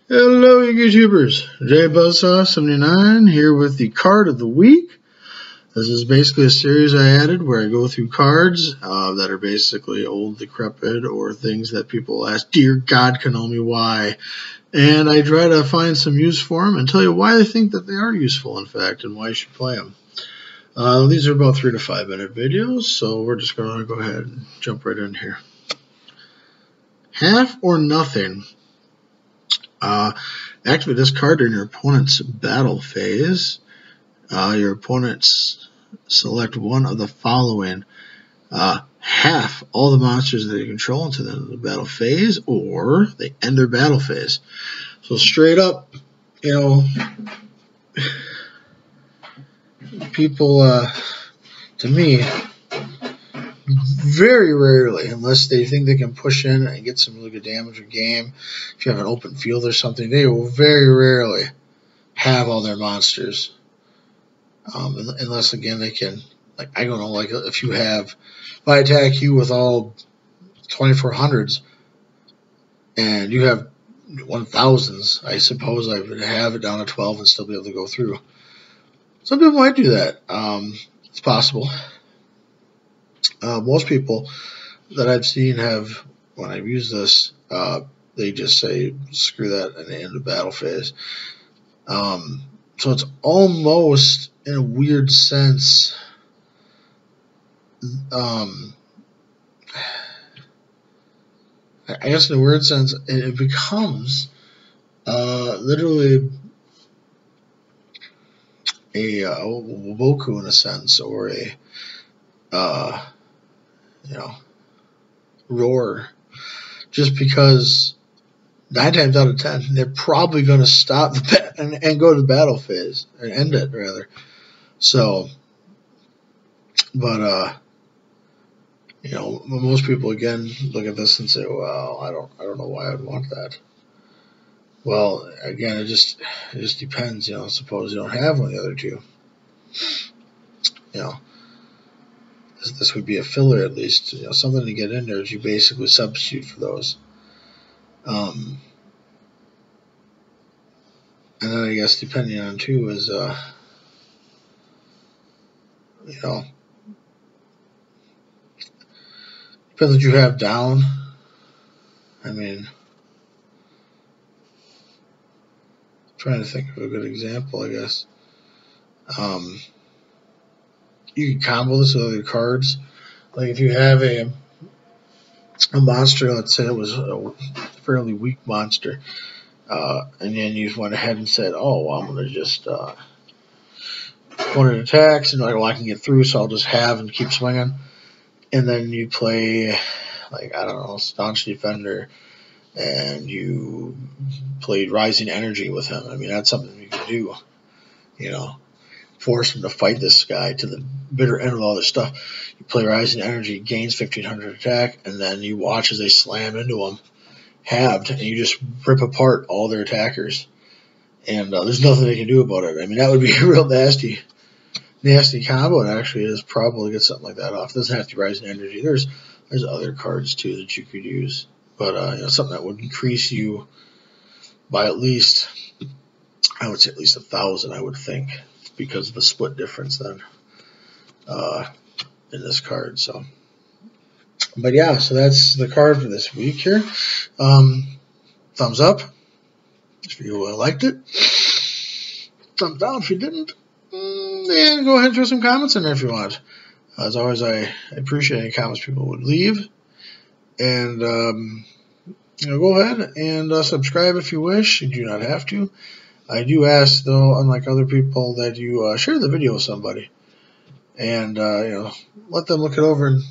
Hello, you YouTubers. JBuzzsaw79 here with the card of the week. This is basically a series I added where I go through cards that are basically old, decrepit, or things that people ask, dear God, Konami, why? And I try to find some use for them and tell you why I think that they are useful, in fact, and why you should play them. These are about 3 to 5 minute videos, so we're just going to go ahead and jump right in here. Half or nothing. Activate this card during your opponent's battle phase. Your opponents select one of the following. Half all the monsters that you control until the end of the battle phase, or they end their battle phase. So straight up, you know, people, to me, very rarely, unless they think they can push in and get some really good damage or game, if you have an open field or something, they will very rarely have all their monsters. Unless, again, they can, like, I don't know, like if you have, if I attack you with all 2400s and you have 1000s, I suppose I would have it down to 12 and still be able to go through. Some people might do that. It's possible. Most people that I've seen have, when I've used this, they just say, screw that, and they end the battle phase. So it's almost, in a weird sense, I guess in a weird sense, it becomes literally a Woboku in a sense, or a roar, just because 9 times out of 10 they're probably going to stop the and go to the battle phase, or end it rather. So, but you know, most people again look at this and say, well, I don't know why I'd want that. Well, again, it just depends. You know, suppose you don't have one of the other two. You know, this would be a filler, at least, you know, something to get in there as you basically substitute for those. And then I guess depending on too is you know, depends what you have down. I mean, trying to think of a good example, I guess. You can combo this with other cards. Like if you have a monster, let's say it was a fairly weak monster, and then you went ahead and said, oh, well, I'm going to just one it attacks, and like, well, I can get through, so I'll just have and keep swinging. And then you play, like, I don't know, Staunch Defender, and you played Rising Energy with him. I mean, that's something you can do, you know. Force him to fight this guy to the bitter end of all this stuff. You play Rising Energy, gains 1500 attack, and then you watch as they slam into him, halved, and you just rip apart all their attackers. And there's nothing they can do about it. I mean, that would be a real nasty combo, and actually is probably get something like that off. It doesn't have to be Rising Energy. There's other cards too that you could use, but you know, something that would increase you by at least, I would say at least 1,000, I would think, because of the split difference then in this card. So, but yeah, so that's the card for this week here. Thumbs up if you liked it. Thumbs down if you didn't. And go ahead and throw some comments in there if you want. As always, I appreciate any comments people would leave. And you know, go ahead and subscribe if you wish. You do not have to. I do ask, though, unlike other people, that you share the video with somebody, and you know, let them look it over and,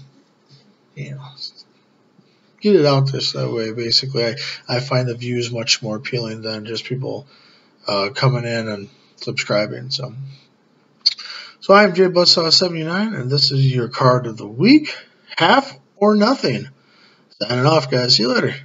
you know, get it out there. So that way, basically, I find the views much more appealing than just people coming in and subscribing. So I'm JBuzzsaw79, and this is your card of the week. Half or nothing. Signing off, guys. See you later.